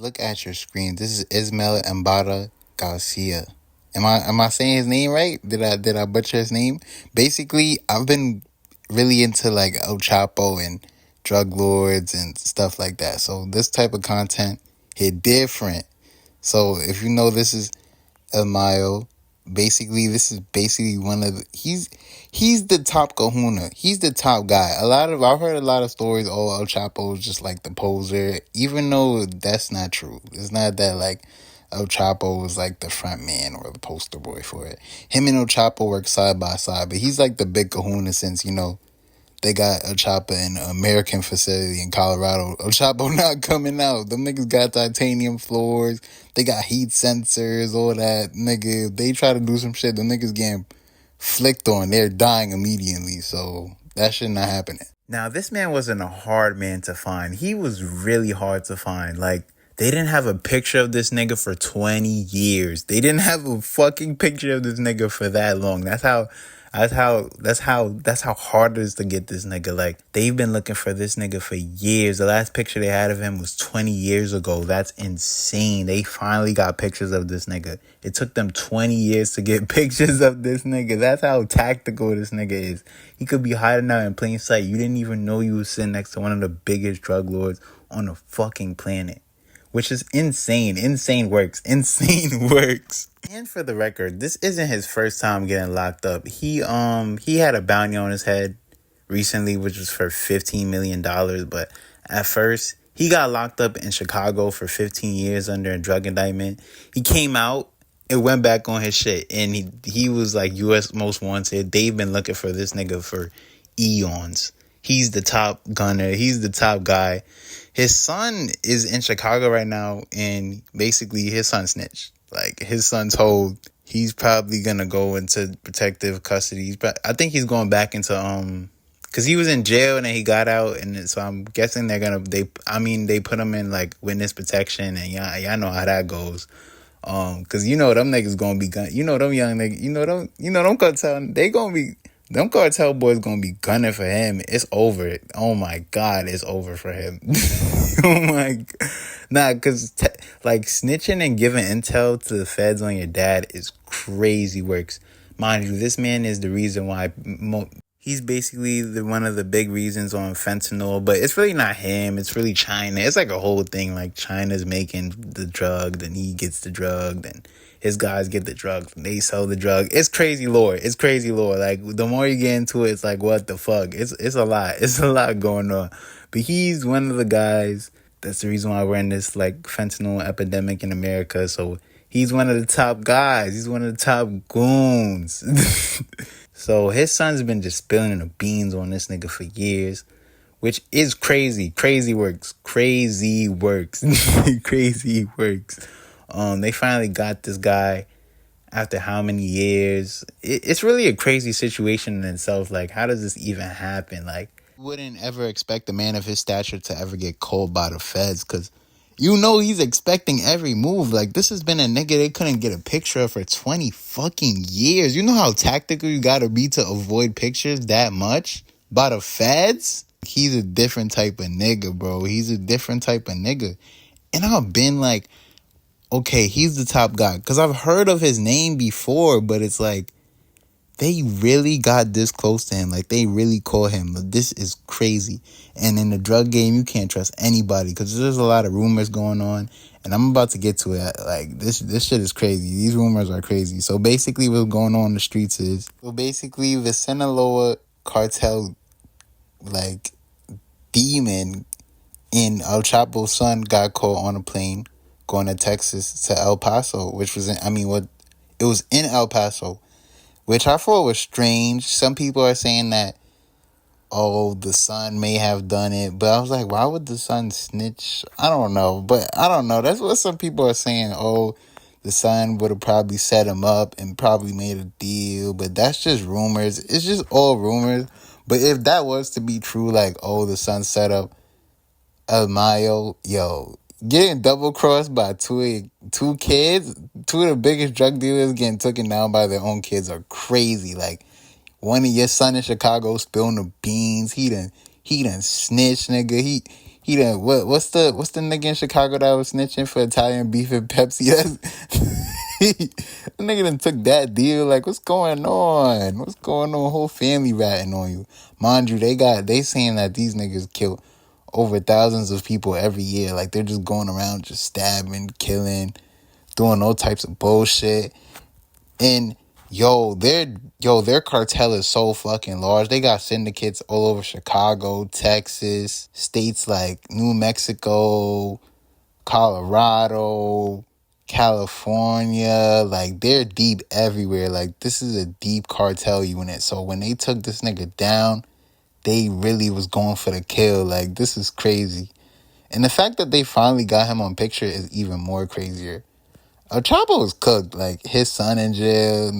Look at your screen. This is Ismael Embada Garcia. Am I saying his name right? Did I butcher his name? Basically, I've been really into like El Chapo and drug lords and stuff like that. So this type of content hit different. So if you know this is El Mayo, basically this is basically one of the, he's the top kahuna. He's the top guy. I've heard a lot of stories. Oh, El Chapo is just like the poser, even though that's not true. It's not that like El Chapo was like the front man or the poster boy for it. Him and El Chapo work side by side, but he's like the big kahuna since they got El Chapo in an American facility in Colorado. El Chapo not coming out. Them niggas got titanium floors. They got heat sensors, all that. Nigga, if they try to do some shit, the niggas getting flicked on. They're dying immediately. So that shit not happening. Now, this man wasn't a hard man to find. He was really hard to find. Like, they didn't have a picture of this nigga for 20 years. They didn't have a fucking picture of this nigga for that long. That's how hard it is to get this nigga. Like, they've been looking for this nigga for years. The last picture they had of him was 20 years ago. That's insane. They finally got pictures of this nigga. It took them 20 years to get pictures of this nigga. That's how tactical this nigga is. He could be hiding out in plain sight. You didn't even know you was sitting next to one of the biggest drug lords on the fucking planet. Which is insane. Insane works. Insane works. And for the record, this isn't his first time getting locked up. He had a bounty on his head recently, which was for $15 million. But at first, he got locked up in Chicago for 15 years under a drug indictment. He came out and went back on his shit. And he was like U.S. most wanted. They've been looking for this nigga for eons. He's the top gunner. He's the top guy. His son is in Chicago right now, and basically his son snitched. Like, his son told he's probably gonna go into protective custody. I think he's going back into because he was in jail and then he got out, and so I'm guessing they put him in like witness protection, and y'all know how that goes. Cause them niggas gonna be gun. Them young niggas. Them cartel. They gonna be. Them cartel boys gonna be gunning for him. It's over. Oh my God, it's over for him. Oh my God. Nah, cause like snitching and giving intel to the feds on your dad is crazy works. Mind you, this man is the reason why he's basically one of the big reasons on fentanyl, but it's really not him. It's really China. It's like a whole thing. Like, China's making the drug, then he gets the drug, then his guys get the drug, they sell the drug. It's crazy lore. Like, the more you get into it, it's like, what the fuck? It's a lot. It's a lot going on. But he's one of the guys. That's the reason why we're in this like fentanyl epidemic in America. So he's one of the top guys. He's one of the top goons. So his son's been just spilling the beans on this nigga for years, which is crazy. Crazy works. Crazy works. Crazy works. They finally got this guy after how many years? It's really a crazy situation in itself. Like, how does this even happen? Like, you wouldn't ever expect a man of his stature to ever get called by the feds, because he's expecting every move. Like, this has been a nigga they couldn't get a picture of for 20 fucking years. You know how tactical you gotta be to avoid pictures that much by the feds? He's a different type of nigga, bro. He's a different type of nigga. And I've been like, okay, he's the top guy. Because I've heard of his name before, but it's like, they really got this close to him. Like, they really call him. This is crazy. And in the drug game, you can't trust anybody because there's a lot of rumors going on. And I'm about to get to it. Like, this shit is crazy. These rumors are crazy. So basically what's going on in the streets is, the Sinaloa cartel, like, demon in El Chapo's son got caught on a plane going to Texas to El Paso, which was it was in El Paso, which I thought was strange. Some people are saying that, the son may have done it, but I was like, why would the son snitch? I don't know. That's what some people are saying. The son would have probably set him up and probably made a deal, but that's just rumors. It's just all rumors. But if that was to be true, like, the son set up El Mayo, getting double crossed by two kids, two of the biggest drug dealers getting taken down by their own kids are crazy. Like, one of your son in Chicago spilling the beans. He done snitched, nigga. He done what's the nigga in Chicago that was snitching for Italian beef and Pepsi? The nigga done took that deal. Like, what's going on? What's going on? Whole family ratting on you. Mind you, they saying that these niggas kill over thousands of people every year. Like, they're just going around just stabbing, killing, doing all types of bullshit. And their cartel is so fucking large. They got syndicates all over Chicago, Texas, states like New Mexico, Colorado, California. Like, they're deep everywhere. Like, this is a deep cartel unit. So when they took this nigga down, they really was going for the kill. Like, this is crazy. And the fact that they finally got him on picture is even more crazier. El Chapo was cooked. Like, his son in jail.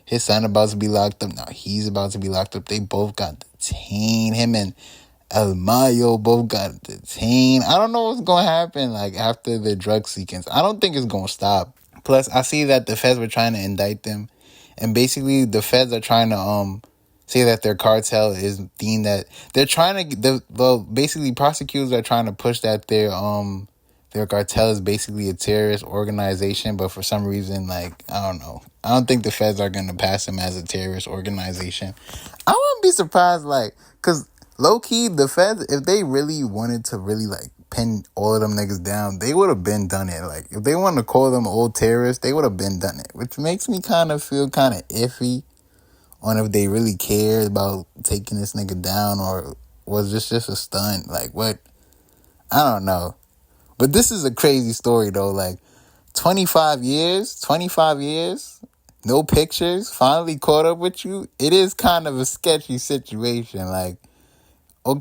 His son about to be locked up. Now he's about to be locked up. They both got detained. Him and El Mayo both got detained. I don't know what's going to happen, like, after the drug sequence. I don't think it's going to stop. Plus, I see that the feds were trying to indict them. And basically, the feds are trying to say that their cartel is deemed that... They're trying to... basically, prosecutors are trying to push that their cartel is basically a terrorist organization, but for some reason, like, I don't know. I don't think the feds are going to pass them as a terrorist organization. I wouldn't be surprised, like, because low-key, the feds, if they really wanted to really, like, pin all of them niggas down, they would have been done it. Like, if they wanted to call them old terrorists, they would have been done it, which makes me kind of feel kind of iffy on if they really cared about taking this nigga down, or was this just a stunt? Like, what? I don't know. But this is a crazy story, though. Like, 25 years, no pictures, finally caught up with you. It is kind of a sketchy situation. Like, even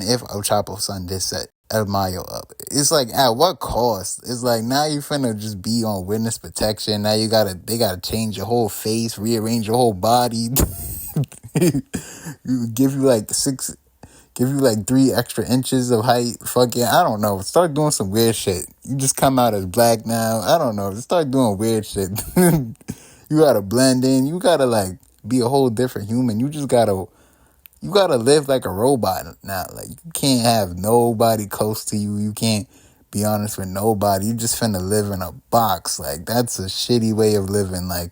if El Chapo's son did set El Mayo up, it's like, at what cost? It's like, now you finna just be on witness protection. Now they gotta change your whole face, rearrange your whole body. Give you like 3 extra inches of height. Fucking, I don't know. Start doing some weird shit. You just come out as black now. I don't know. Start doing weird shit. You gotta blend in. You gotta, like, be a whole different human. You gotta live like a robot now. Like, you can't have nobody close to you. You can't be honest with nobody. You just finna live in a box. Like, that's a shitty way of living. Like,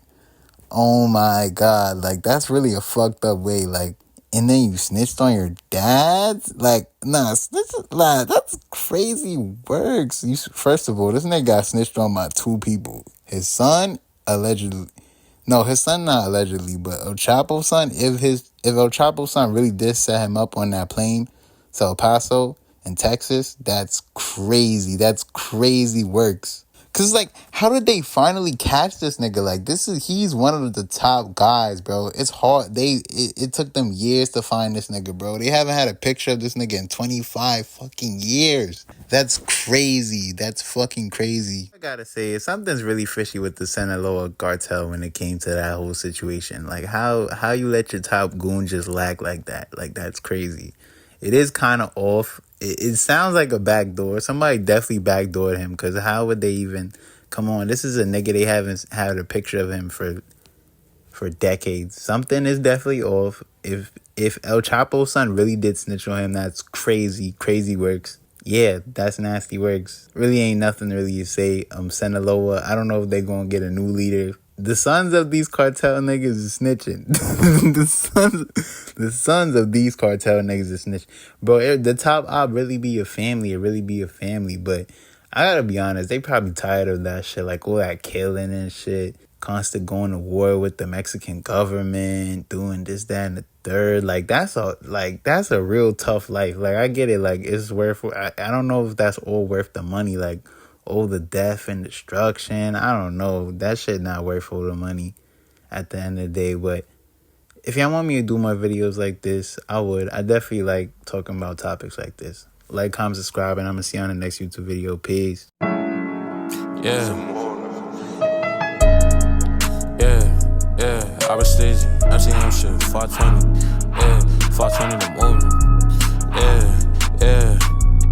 oh my God. Like, that's really a fucked up way. Like, and then you snitched on your dad? Like, nah, that's crazy works. First of all, this nigga got snitched on by 2 people. His son, allegedly. No, his son not allegedly, but El Chapo's son, if El Chapo's son really did set him up on that plane to El Paso in Texas, that's crazy. That's crazy works. Cause, like, how did they finally catch this nigga? Like, he's one of the top guys, bro. It's hard. It took them years to find this nigga, bro. They haven't had a picture of this nigga in 25 fucking years. That's crazy. That's fucking crazy. I gotta say, something's really fishy with the Sinaloa cartel when it came to that whole situation. Like, how you let your top goon just lack like that? Like, that's crazy. It is kind of off. It sounds like a backdoor. Somebody definitely backdoored him, because how would they even... Come on, this is a nigga they haven't had a picture of him for decades. Something is definitely off. If El Chapo's son really did snitch on him, that's crazy works. Yeah, that's nasty works. Really ain't nothing really to say. Sinaloa, I don't know if they gonna get a new leader. The sons of these cartel niggas is snitching. the sons of these cartel niggas is snitching. Bro, the top op really be a family. It really be a family. But I gotta be honest, they probably tired of that shit. Like, all that killing and shit. Constant going to war with the Mexican government. Doing this, that, and the third. Like, that's a real tough life. Like, I get it. Like, it's worth... I don't know if that's all worth the money. Like, all the death and destruction. I don't know. That shit not worth all the money at the end of the day. But if y'all want me to do more videos like this, I would. I definitely like talking about topics like this. Like, comment, subscribe, and I'm going to see you on the next YouTube video. Peace. Yeah. I was staging. MCM shit. 420. Yeah. 420 the movement. Yeah.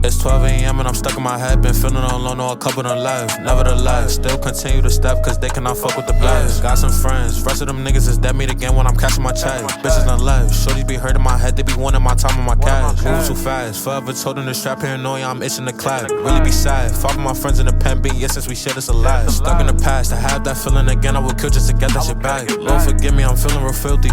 It's 12 a.m. and I'm stuck in my head. Been feeling alone, know a couple done left. Nevertheless, still continue to step, cause they cannot fuck with the blast. Got some friends, rest of them niggas is dead meat again when I'm catching my check. Bitches done left, shorties be hurting my head, they be wanting my time and my cash. Moving too fast, forever told them to strap paranoia, I'm itching to clap. Really be sad, fought with my friends in the pen, been years since we shared this a lot. Stuck in the past, to have that feeling again, I would kill just to get that shit back. Lord forgive me, I'm feeling real filthy.